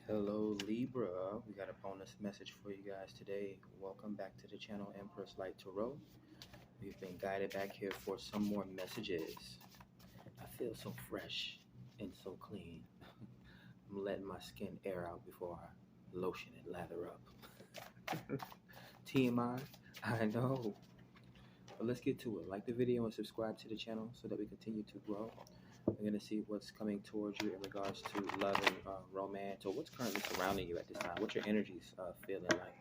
Hello Libra, we got a bonus message for you guys today. Welcome back to the channel EmperorsLight Tarot. We've been guided back here for some more messages. I feel so fresh and so clean. I'm letting my skin air out before I lotion and lather up. TMI, I know. But let's get to it. Like the video and subscribe to the channel so that we continue to grow. We're going to see what's coming towards you in regards to love and romance, or what's currently surrounding you at this time. What your energy's feeling like.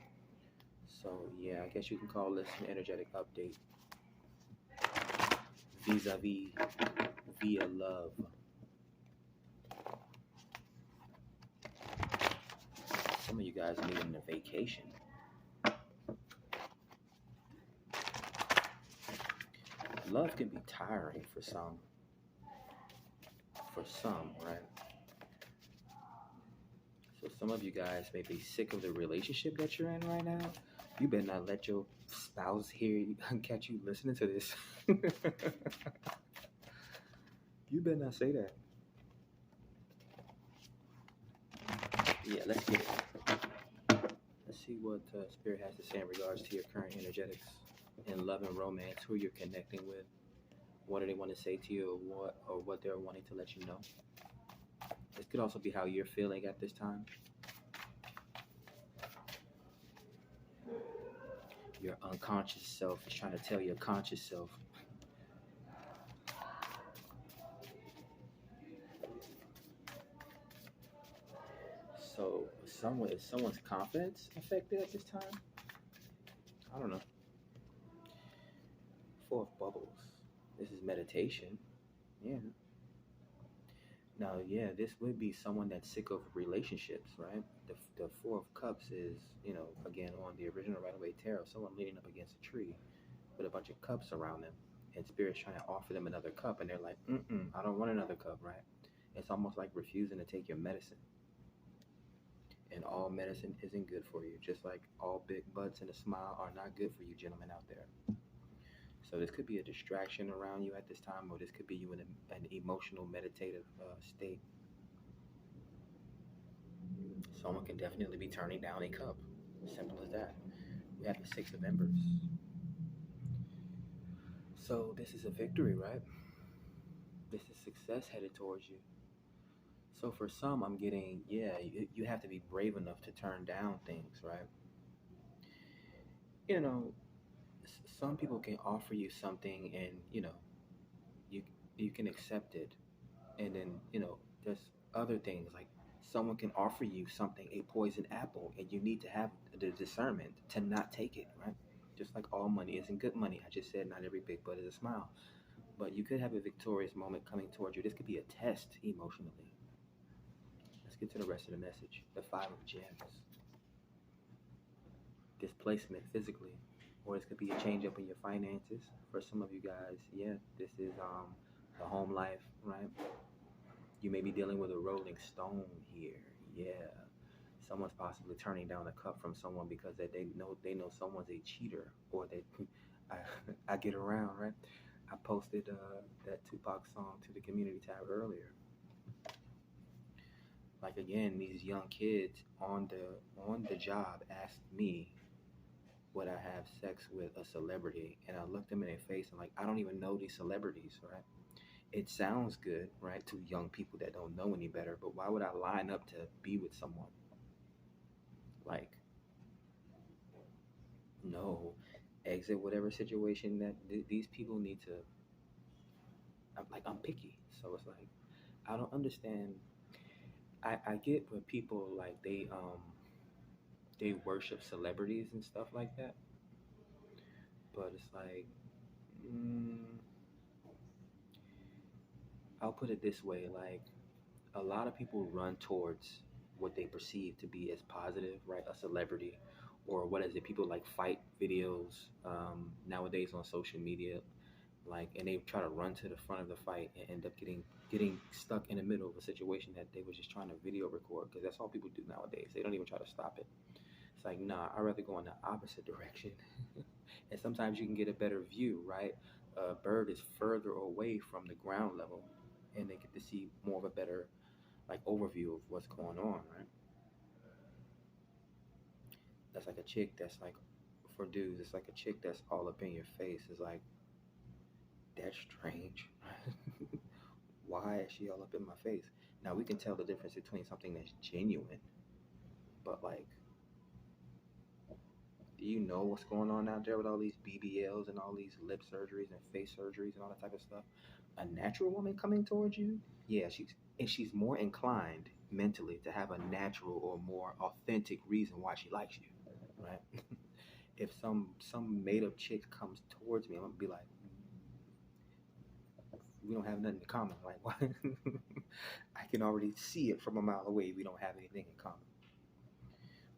So, yeah, I guess you can call this an energetic update vis-a-vis via love. Some of you guys are needing a vacation. Love can be tiring for some. Right? So some of you guys may be sick of the relationship that you're in right now. You better not let your spouse hear you, catch you listening to this. You better not say that. Yeah, let's get it. Let's see what Spirit has to say in regards to your current energetics in love and romance, who you're connecting with, what do they want to say to you, or what they're wanting to let you know. This could also be how you're feeling at this time. Your unconscious self is trying to tell your conscious self. So, is someone's confidence affected at this time? I don't know. Four of Bubbles. This is meditation. Yeah. Now, yeah, this would be someone that's sick of relationships, right? The Four of Cups is, again, on the original Rider-Waite Tarot, someone leaning up against a tree with a bunch of cups around them, and Spirit's trying to offer them another cup, and they're like, I don't want another cup, right? It's almost like refusing to take your medicine. And all medicine isn't good for you, just like all big butts and a smile are not good for you gentlemen out there. So this could be a distraction around you at this time, or this could be you in an emotional, meditative state. Someone can definitely be turning down a cup. Simple as that. We have the Six of Embers. So this is a victory, right? This is success headed towards you. So for some, I'm getting, you have to be brave enough to turn down things, right? Some people can offer you something and, you you can accept it. And then, there's other things like someone can offer you something, a poison apple, and you need to have the discernment to not take it, right? Just like all money isn't good money. I just said not every big butt is a smile. But you could have a victorious moment coming towards you. This could be a test emotionally. Let's get to the rest of the message. The Five of Gems. Displacement physically. Or this could be a change up in your finances. For some of you guys, this is the home life, right? You may be dealing with a rolling stone here. Yeah. Someone's possibly turning down a cup from someone because they know someone's a cheater, or I, I get around, right? I posted that Tupac song to the community tab earlier. Like, again, these young kids on the job asked me would I have sex with a celebrity, and I looked them in their face and like, I don't even know these celebrities, right? It sounds good, right, to young people that don't know any better, but why would I line up to be with someone? Like, no, exit whatever situation that these people need to. I'm picky, so it's like I don't understand. I get when people like they worship celebrities and stuff like that, but it's like, mm, I'll put it this way: like, a lot of people run towards what they perceive to be as positive, right? A celebrity, or what is it? People like fight videos nowadays on social media, like, and they try to run to the front of the fight and end up getting stuck in the middle of a situation that they were just trying to video record, because that's all people do nowadays. They don't even try to stop it. It's like, nah, I'd rather go in the opposite direction. And sometimes you can get a better view, right? A bird is further away from the ground level, and they get to see more of a better like overview of what's going on, right? That's like a chick that's like, for dudes, it's like a chick that's all up in your face. It's like, that's strange. Why is she all up in my face? Now we can tell the difference between something that's genuine, but like, do you know what's going on out there with all these BBLs and all these lip surgeries and face surgeries and all that type of stuff? A natural woman coming towards you, yeah, she's more inclined mentally to have a natural or more authentic reason why she likes you, right? If some made up chick comes towards me, I'm gonna be like, we don't have nothing in common. Like, what? I can already see it from a mile away. We don't have anything in common.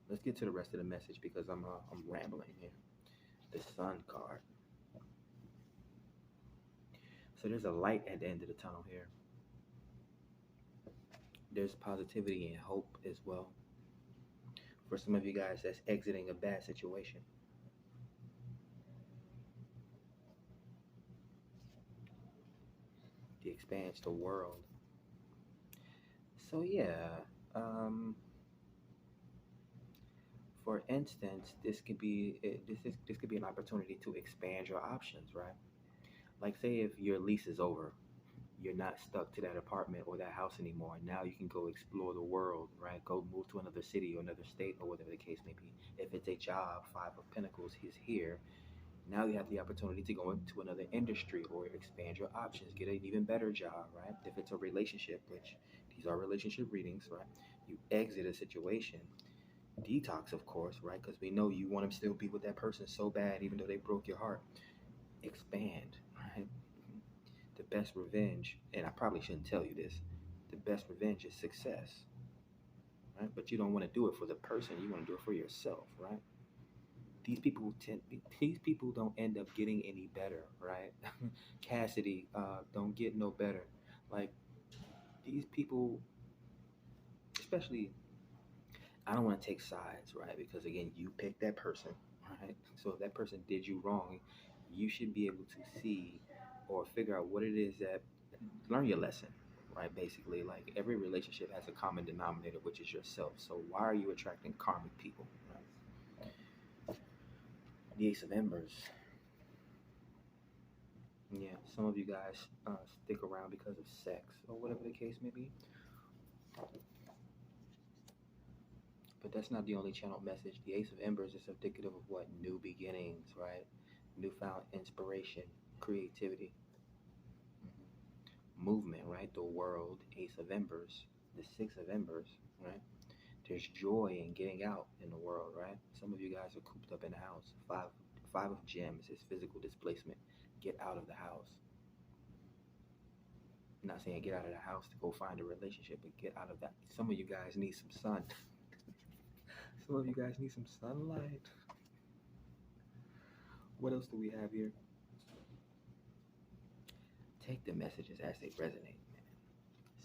Let's get to the rest of the message because I'm rambling here. The Sun card. So there's a light at the end of the tunnel here. There's positivity and hope as well. For some of you guys, that's exiting a bad situation. It expands the world. So yeah, for instance, this could be this could be an opportunity to expand your options, right? Like, say if your lease is over, you're not stuck to that apartment or that house anymore. Now you can go explore the world, right? Go move to another city or another state or whatever the case may be. If it's a job, Five of Pentacles is here. Now you have the opportunity to go into another industry or expand your options, get an even better job, right? If it's a relationship, which these are relationship readings, right? You exit a situation, detox, of course, right? Because we know you want to still be with that person so bad, even though they broke your heart. Expand, right? The best revenge, and I probably shouldn't tell you this, the best revenge is success, right? But you don't want to do it for the person, you want to do it for yourself, right? These people don't end up getting any better, right? Cassidy, don't get no better. Like, these people, especially, I don't want to take sides, right? Because again, you picked that person, right? So if that person did you wrong, you should be able to see or figure out what it is that, learn your lesson, right? Basically, like, every relationship has a common denominator, which is yourself. So why are you attracting karmic people, right? The Ace of Embers. Yeah, some of you guys stick around because of sex or whatever the case may be. But that's not the only channel message. The Ace of Embers is indicative of what? New beginnings, right? Newfound inspiration, creativity, movement, right? The world, Ace of Embers, the Six of Embers, right? There's joy in getting out in the world, right? Some of you guys are cooped up in the house. Five of Gems is physical displacement. Get out of the house. I'm not saying get out of the house to go find a relationship, but get out of that. Some of you guys need some sun. Some of you guys need some sunlight. What else do we have here? Take the messages as they resonate, man.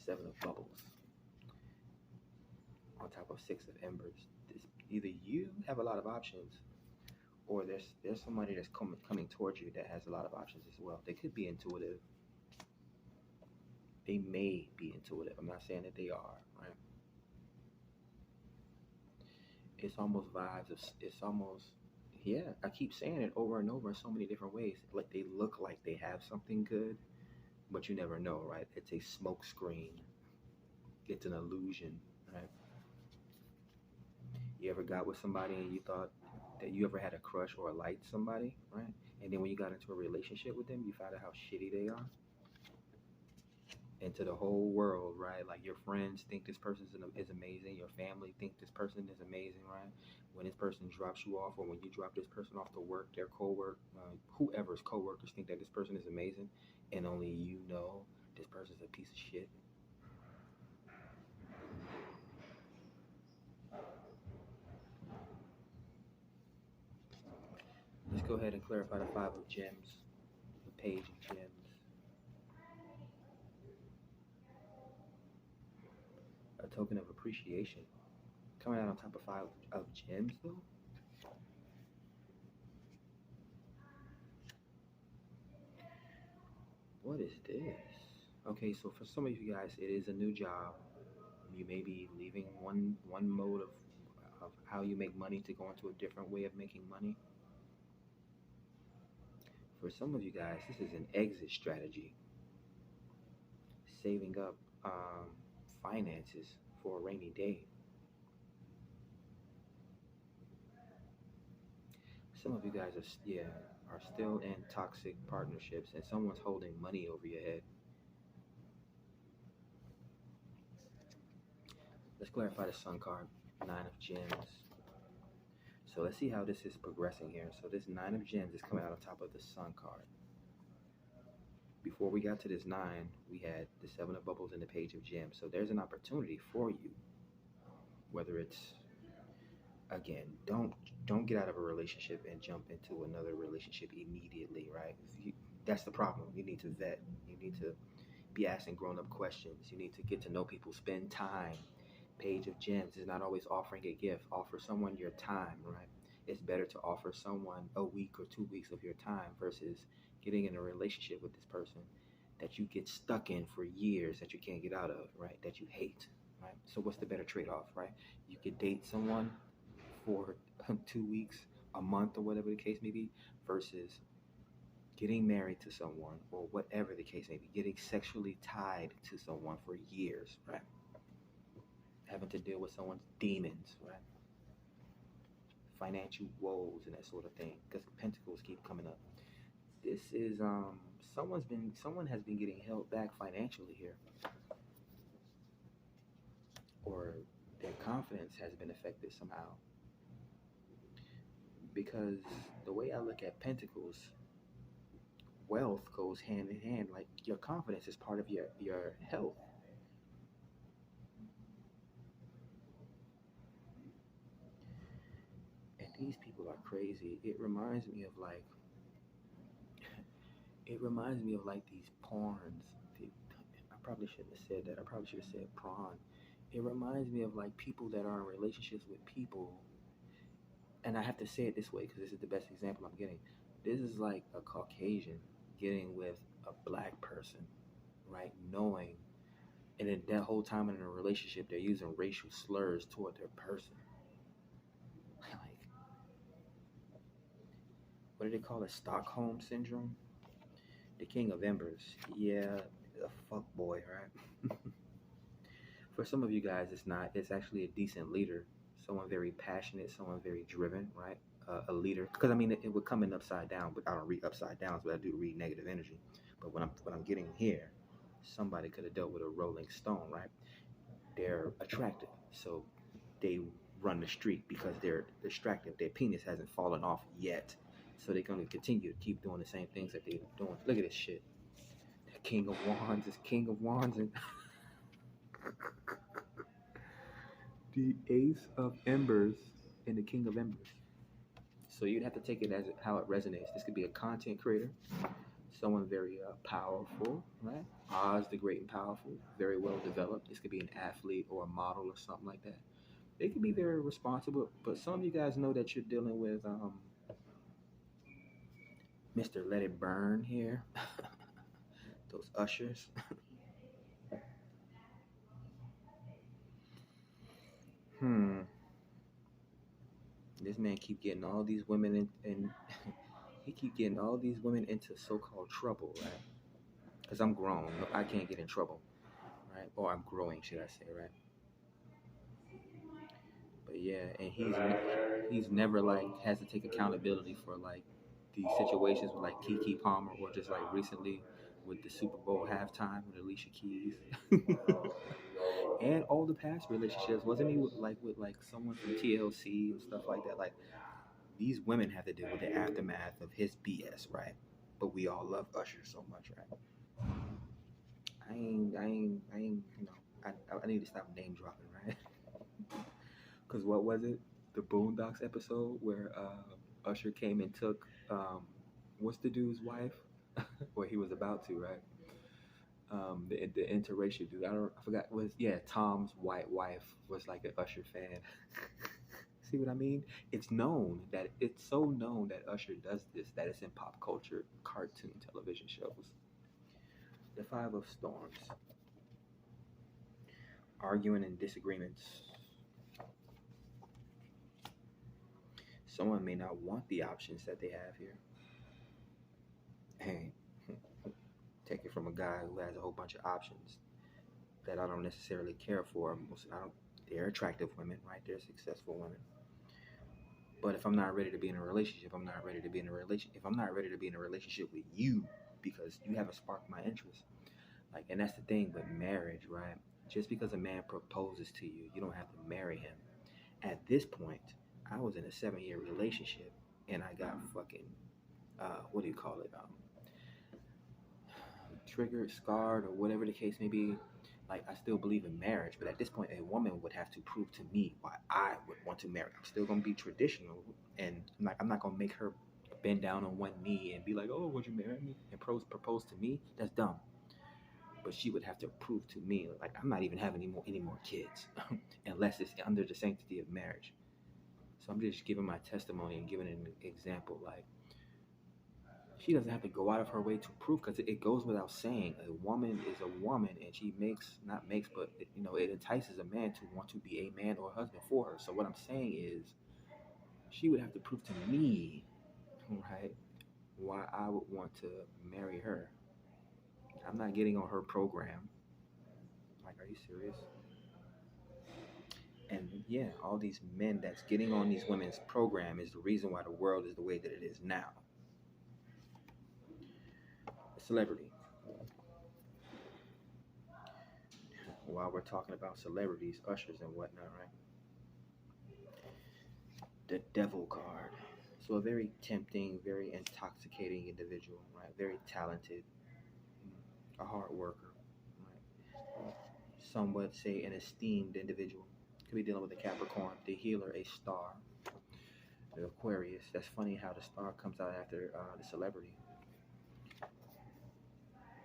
Seven of Bubbles. On top of Six of Embers. Either you have a lot of options, or there's somebody that's coming towards you that has a lot of options as well. They could be intuitive. They may be intuitive. I'm not saying that they are, right? It's almost vibes of, it's almost, yeah, I keep saying it over and over in so many different ways. Like, they look like they have something good, but you never know, right? It's a smoke screen. It's an illusion, right? You ever got with somebody and you thought that you ever had a crush or liked somebody, right? And then when you got into a relationship with them, you found out how shitty they are. And to the whole world, right? Like, your friends think this person is amazing. Your family think this person is amazing, right? When this person drops you off, or when you drop this person off to work, their whoever's co-workers think that this person is amazing, and only you know this person's a piece of shit. Let's go ahead and clarify the Five of Gems, the Page of Gems. A token of appreciation. Coming out on top of Five of Gems, though? What is this? Okay, so for some of you guys, it is a new job. You may be leaving one mode of of how you make money to go into a different way of making money. For some of you guys, this is an exit strategy, saving up finances for a rainy day. Some of you guys are still in toxic partnerships, and someone's holding money over your head. Let's clarify the Sun card, Nine of Gems. So let's see how this is progressing here. So this Nine of Gems is coming out on top of the Sun card. Before we got to this 9, we had the 7 of Bubbles and the Page of Gems. So there's an opportunity for you. Whether it's, again, don't get out of a relationship and jump into another relationship immediately, right? That's the problem. You need to vet. You need to be asking grown-up questions. You need to get to know people, spend time. Page of Gems is not always offering a gift. Offer someone your time, right? It's better to offer someone a week or 2 weeks of your time versus getting in a relationship with this person that you get stuck in for years that you can't get out of, right? That you hate, right? So what's the better trade-off, right? You could date someone for 2 weeks, a month, or whatever the case may be, versus getting married to someone, or whatever the case may be, getting sexually tied to someone for years, right? Having to deal with someone's demons, right? Financial woes and that sort of thing, because pentacles keep coming up. This is someone has been getting held back financially here, or their confidence has been affected somehow. Because the way I look at pentacles, wealth goes hand in hand. Like, your confidence is part of your health. And these people are crazy. It reminds me of like these pawns. I probably shouldn't have said that. I probably should have said prawn. It reminds me of like people that are in relationships with people. And I have to say it this way because this is the best example I'm getting. This is like a Caucasian getting with a black person, right? Knowing, and then that whole time in a relationship, they're using racial slurs toward their person. Like, what do they call it? Stockholm syndrome? The King of Embers. Yeah, a fuck boy, right? For some of you guys, it's not. It's actually a decent leader. Someone very passionate, someone very driven, right? A leader. Because I mean, it would come in upside down, but I don't read upside downs, but I do read negative energy. But what I'm getting here, somebody could have dealt with a rolling stone, right? They're attractive, so they run the street because they're distracted. Their penis hasn't fallen off yet, so they're going to continue to keep doing the same things that they're doing. Look at this shit. The King of Wands is King of Wands, and the Ace of Embers and the King of Embers. So you'd have to take it as how it resonates. This could be a content creator, someone very powerful, right? Oz the Great and Powerful, very well developed. This could be an athlete or a model or something like that. They could be very responsible, but some of you guys know that you're dealing with Mr. Let It Burn here. Those ushers. This man keep getting all these women and he keep getting all these women into so-called trouble, right? Because I'm grown. I can't get in trouble, right? Or I'm growing, should I say, right? But yeah, and he's never like has to take accountability for like these situations with like Keke Palmer, or just like recently with the Super Bowl halftime with Alicia Keys. And all the past relationships. Wasn't he with like someone from TLC and stuff like that? Like, these women have to deal with the aftermath of his BS, right? But we all love Usher so much, right? I ain't, you know, I need to stop name dropping, right? Because what was it? The Boondocks episode where Usher came and took, what's the dude's wife? Or he was about to, right? The interracial dude. I forgot. Tom's white wife was like an Usher fan. See what I mean? It's so known that Usher does this, that it's in pop culture, cartoon, television shows. The Five of Storms. Arguing and disagreements. Someone may not want the options that they have here. Hey, take it from a guy who has a whole bunch of options that I don't necessarily care for. They're attractive women, right? They're successful women. But if I'm not ready to be in a relationship, I'm not ready to be in a relationship. If I'm not ready to be in a relationship with you because you haven't sparked my interest, like, and that's the thing with marriage, right? Just because a man proposes to you, you don't have to marry him. At this point, I was in a 7-year relationship and I got fucking, what do you call it? Triggered, scarred, or whatever the case may be. Like, I still believe in marriage, but at this point, a woman would have to prove to me why I would want to marry. I'm still gonna be traditional, and like, I'm not gonna make her bend down on one knee and be like, "Oh, would you marry me?" and propose to me. That's dumb. But she would have to prove to me, like, I'm not even having any more kids, unless it's under the sanctity of marriage. So I'm just giving my testimony and giving an example. Like, she doesn't have to go out of her way to prove, because it goes without saying, a woman is a woman, and she it entices a man to want to be a man or a husband for her. So what I'm saying is, she would have to prove to me, right, why I would want to marry her. I'm not getting on her program. Like, are you serious? And yeah, all these men that's getting on these women's program is the reason why the world is the way that it is now. Celebrity. While we're talking about celebrities, ushers and whatnot, right? The devil card. So a very tempting, very intoxicating individual, right? Very talented, a hard worker, right? Some would say an esteemed individual. Could be dealing with a Capricorn, the healer, a star, the Aquarius. That's funny how the star comes out after the celebrity.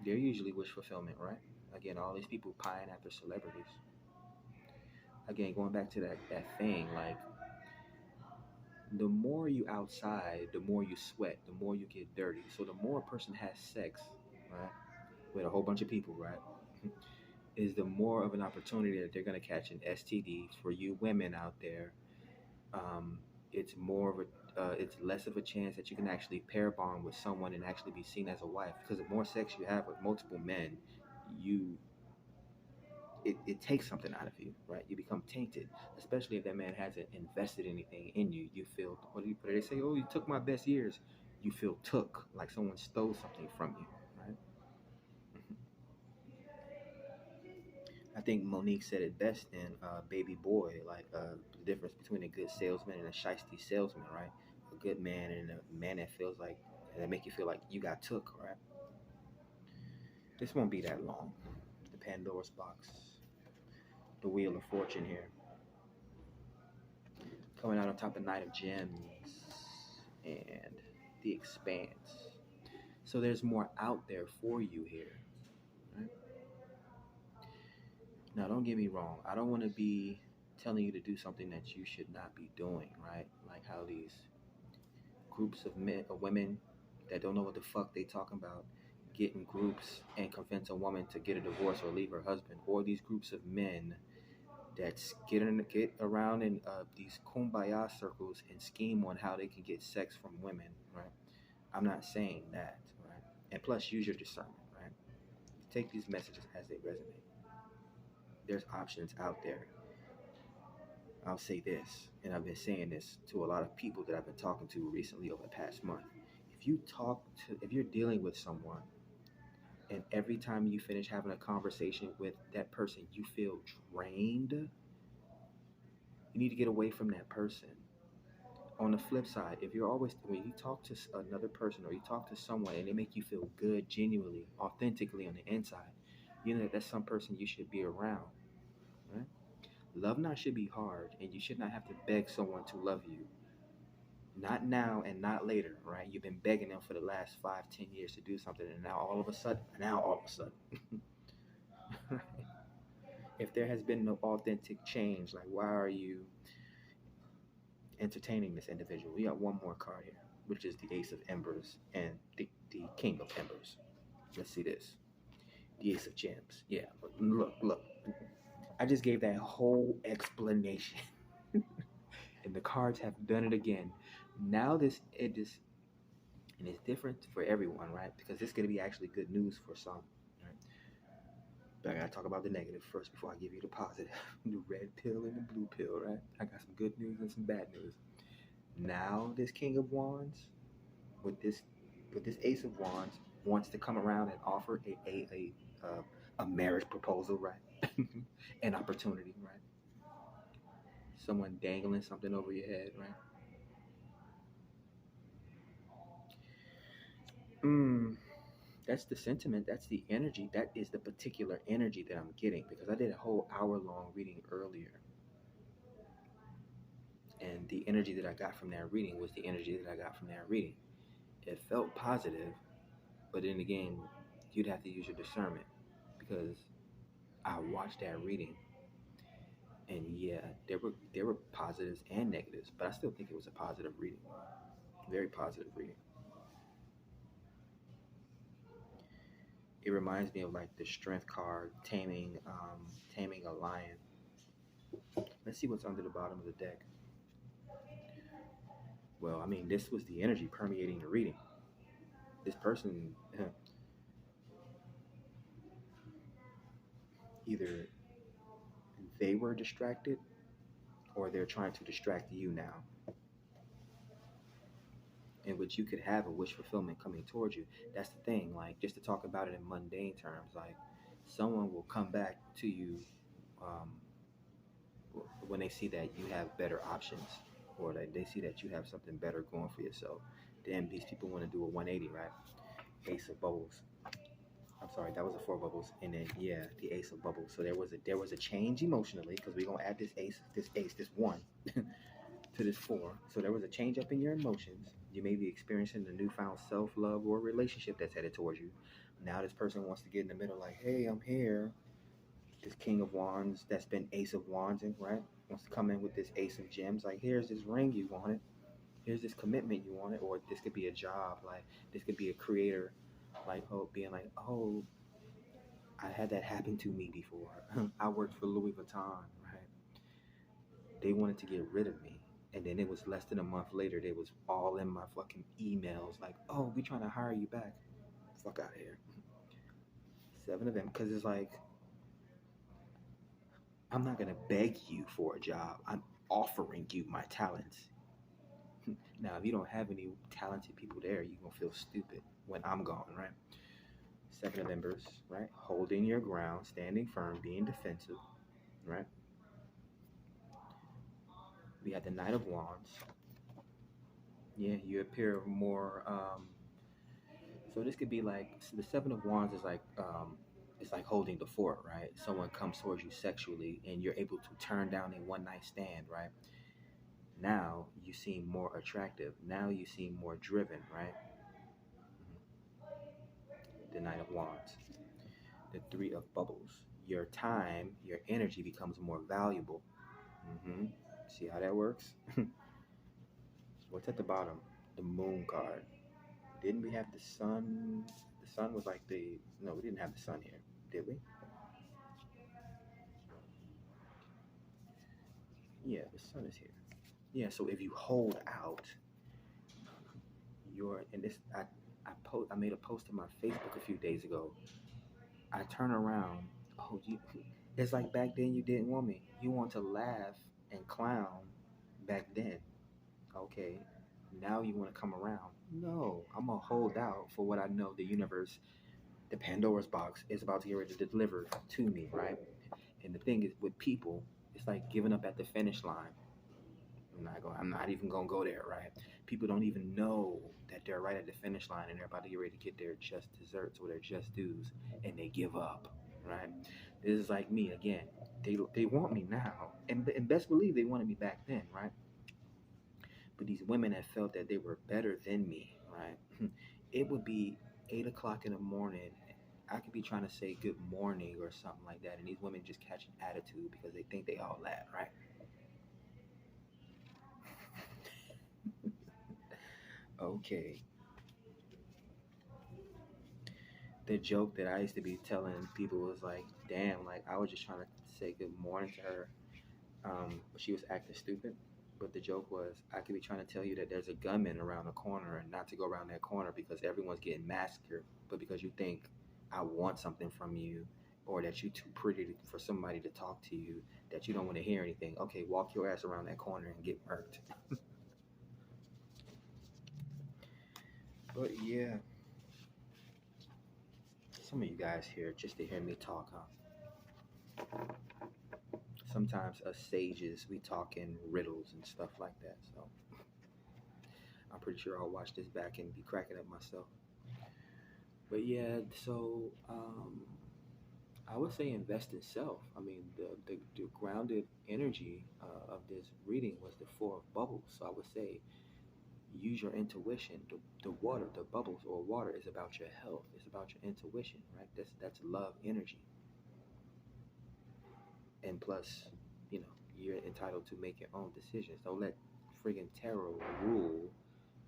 They're usually wish fulfillment, right? Again, all these people pine after celebrities. Again, going back to that thing, like, the more you outside, the more you sweat, the more you get dirty. So the more a person has sex, right, with a whole bunch of people, right, is the more of an opportunity that they're going to catch an STD. For you women out there, it's more of it's less of a chance that you can actually pair bond with someone and actually be seen as a wife. Because the more sex you have with multiple men, it takes something out of you, right? You become tainted, especially if that man hasn't invested anything in you. You feel, what do they say? Oh, you took my best years. You feel took, like someone stole something from you, right? I think Monique said it best in Baby Boy, like, the difference between a good salesman and a shiesty salesman, right? A good man and a man that feels like, that make you feel like you got took, right? This won't be that long. The Pandora's box, the Wheel of Fortune here, coming out on top of Knight of Gems and the Expanse. So there's more out there for you here, right? Now, don't get me wrong. I don't want to be telling you to do something that you should not be doing, right? Like how these groups of men or women that don't know what the fuck they talking about get in groups and convince a woman to get a divorce or leave her husband, or these groups of men that get around in these kumbaya circles and scheme on how they can get sex from women, right? I'm not saying that, right? And plus, use your discernment, right? Take these messages as they resonate. There's options out there. I'll say this, and I've been saying this to a lot of people that I've been talking to recently over the past month. If you're dealing with someone, and every time you finish having a conversation with that person, you feel drained, you need to get away from that person. On the flip side, when you talk to another person or you talk to someone and they make you feel good, genuinely, authentically on the inside, you know that's some person you should be around, right? Love not should be hard, and you should not have to beg someone to love you. Not now and not later, right? You've been begging them for the last 5, 10 years to do something, and now all of a sudden, if there has been no authentic change, like, why are you entertaining this individual? We got one more card here, which is the Ace of Embers and the King of Embers. Let's see this. The Ace of Gems. Yeah, look. I just gave that whole explanation. And the cards have done it again. Now and it's different for everyone, right? Because this is going to be actually good news for some, right? But I got to talk about the negative first before I give you the positive. The red pill and the blue pill, right? I got some good news and some bad news. Now this King of Wands with this Ace of Wands wants to come around and offer a marriage proposal, right? An opportunity, right? Someone dangling something over your head, right? That's the sentiment. That's the energy. That is the particular energy that I'm getting because I did a whole hour-long reading earlier, and the energy that I got from that reading was the energy that I got from that reading. It felt positive, but then again, you'd have to use your discernment because I watched that reading, and yeah, there were positives and negatives, but I still think it was a positive reading, very positive reading. It reminds me of like the Strength card, taming a lion. Let's see what's under the bottom of the deck. Well, I mean, this was the energy permeating the reading. This person, either they were distracted or they're trying to distract you now, in which you could have a wish fulfillment coming towards you. That's the thing, like, just to talk about it in mundane terms, like, someone will come back to you um, when they see that you have better options or that they see that you have something better going for yourself. Then these people want to do a 180, right? Ace of bubbles. I'm sorry, that was a four bubbles, and then yeah, the ace of bubbles. So there was a change emotionally because we're gonna add this one to this four. So there was a change up in your emotions. You may be experiencing a newfound self-love or relationship that's headed towards you. Now this person wants to get in the middle, like, hey, I'm here. This King of Wands that's been Ace of Wands, and right, wants to come in with this Ace of Gems. Like, here's this ring you wanted. Here's this commitment you wanted, or this could be a job. Like, this could be a creator, like, oh, being like, oh, I had that happen to me before. I worked for Louis Vuitton, right? They wanted to get rid of me. And then it was less than a month later, they was all in my fucking emails like, oh, we trying to hire you back. Fuck out of here. Seven of them. Because it's like, I'm not going to beg you for a job. I'm offering you my talents. Now, if you don't have any talented people there, you're going to feel stupid when I'm gone, right? Seven of Embers, right? Holding your ground, standing firm, being defensive, right? We had the Knight of Wands. Yeah, you appear more. So this could be like the Seven of Wands is like it's like holding the fort, right? Someone comes towards you sexually, and you're able to turn down a one night stand, right? Now you seem more attractive. Now you seem more driven, right? The Knight of Wands, the Three of Bubbles. Your time, your energy becomes more valuable. See how that works? What's at the bottom? The Moon card. Didn't we have the sun? The sun was like no, we didn't have the sun here, did we? Yeah, the sun is here. Yeah, so if you hold out, and this, I made a post on my Facebook a few days ago. I turn around, oh, it's like back then you didn't want me. You want to laugh and clown back then. Okay, now you want to come around. No, I'm going to hold out for what I know the universe, the Pandora's box, is about to get ready to deliver to me, right? And the thing is, with people, it's like giving up at the finish line. I'm not even gonna go there, right? People don't even know that they're right at the finish line and they're about to get ready to get their just desserts or their just dues, and they give up, right? This is like me again. They want me now, and best believe they wanted me back then, right? But these women have felt that they were better than me, right? It would be 8 o'clock in the morning. I could be trying to say good morning or something like that, and these women just catch an attitude because they think they all that, right? Okay. The joke that I used to be telling people was like, damn, like I was just trying to say good morning to her, but she was acting stupid. But the joke was, I could be trying to tell you that there's a gunman around the corner and not to go around that corner because everyone's getting massacred. But because you think I want something from you, or that you're too pretty for somebody to talk to you, that you don't want to hear anything, okay, walk your ass around that corner and get murked. But yeah, some of you guys here just to hear me talk, huh? Sometimes us sages, we talk in riddles and stuff like that. So I'm pretty sure I'll watch this back and be cracking up myself. But yeah, so I would say invest in self. I mean, the grounded energy of this reading was the four of bubbles. So I would say use your intuition. The water, the bubbles or water is about your health. It's about your intuition, right? That's love energy. And plus, you know, you're entitled to make your own decisions. Don't let friggin' tarot rule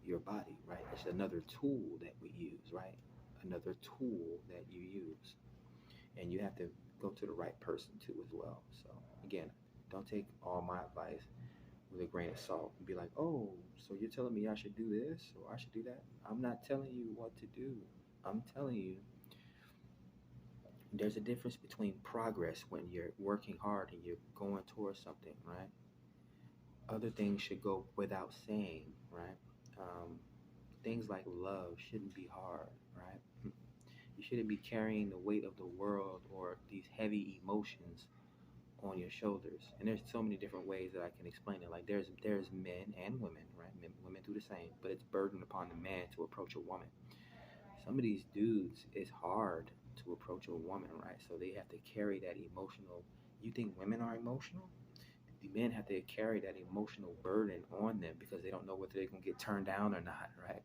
your body, right? It's another tool that we use, right? Another tool that you use. And you have to go to the right person too as well. So again, don't take all my advice with a grain of salt and be like, oh, so you're telling me I should do this or I should do that? I'm not telling you what to do. I'm telling you there's a difference between progress when you're working hard and you're going towards something, right? Other things should go without saying, right? Things like love shouldn't be hard, right? You shouldn't be carrying the weight of the world or these heavy emotions on your shoulders. And there's so many different ways that I can explain it. Like there's men and women, right? Women do the same, but it's burdened upon the man to approach a woman. Some of these dudes, it's hard to approach a woman, right? So they have to carry that emotional. You think women are emotional? The men have to carry that emotional burden on them because they don't know whether they're gonna get turned down or not, right?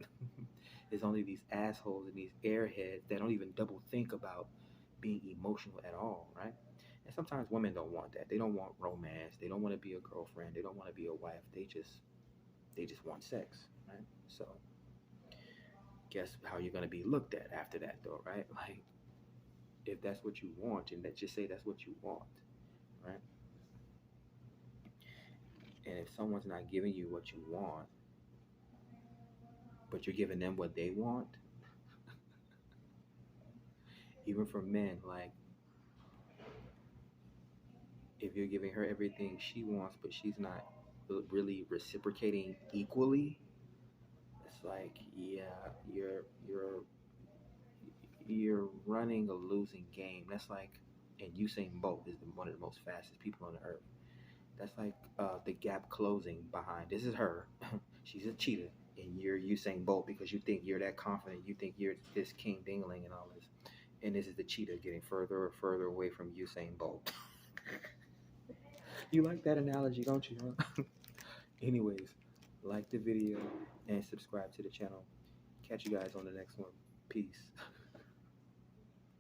There's only these assholes and these airheads that don't even double think about being emotional at all, right? And sometimes women don't want that. They don't want romance. They don't want to be a girlfriend. They don't want to be a wife. They just want sex, right? So guess how you're gonna be looked at after that, though, right? Like if that's what you want, and let's just say that's what you want, right? And if someone's not giving you what you want, but you're giving them what they want, even for men, like if you're giving her everything she wants, but she's not really reciprocating equally, it's like, yeah, you're running a losing game. That's like, and Usain Bolt is one of the most fastest people on the earth. That's like the gap closing behind. This is her. She's a cheetah, and you're Usain Bolt because you think you're that confident. You think you're this king dingling and all this. And this is the cheetah getting further and further away from Usain Bolt. You like that analogy, don't you? Huh? Anyways, like the video and subscribe to the channel. Catch you guys on the next one. Peace.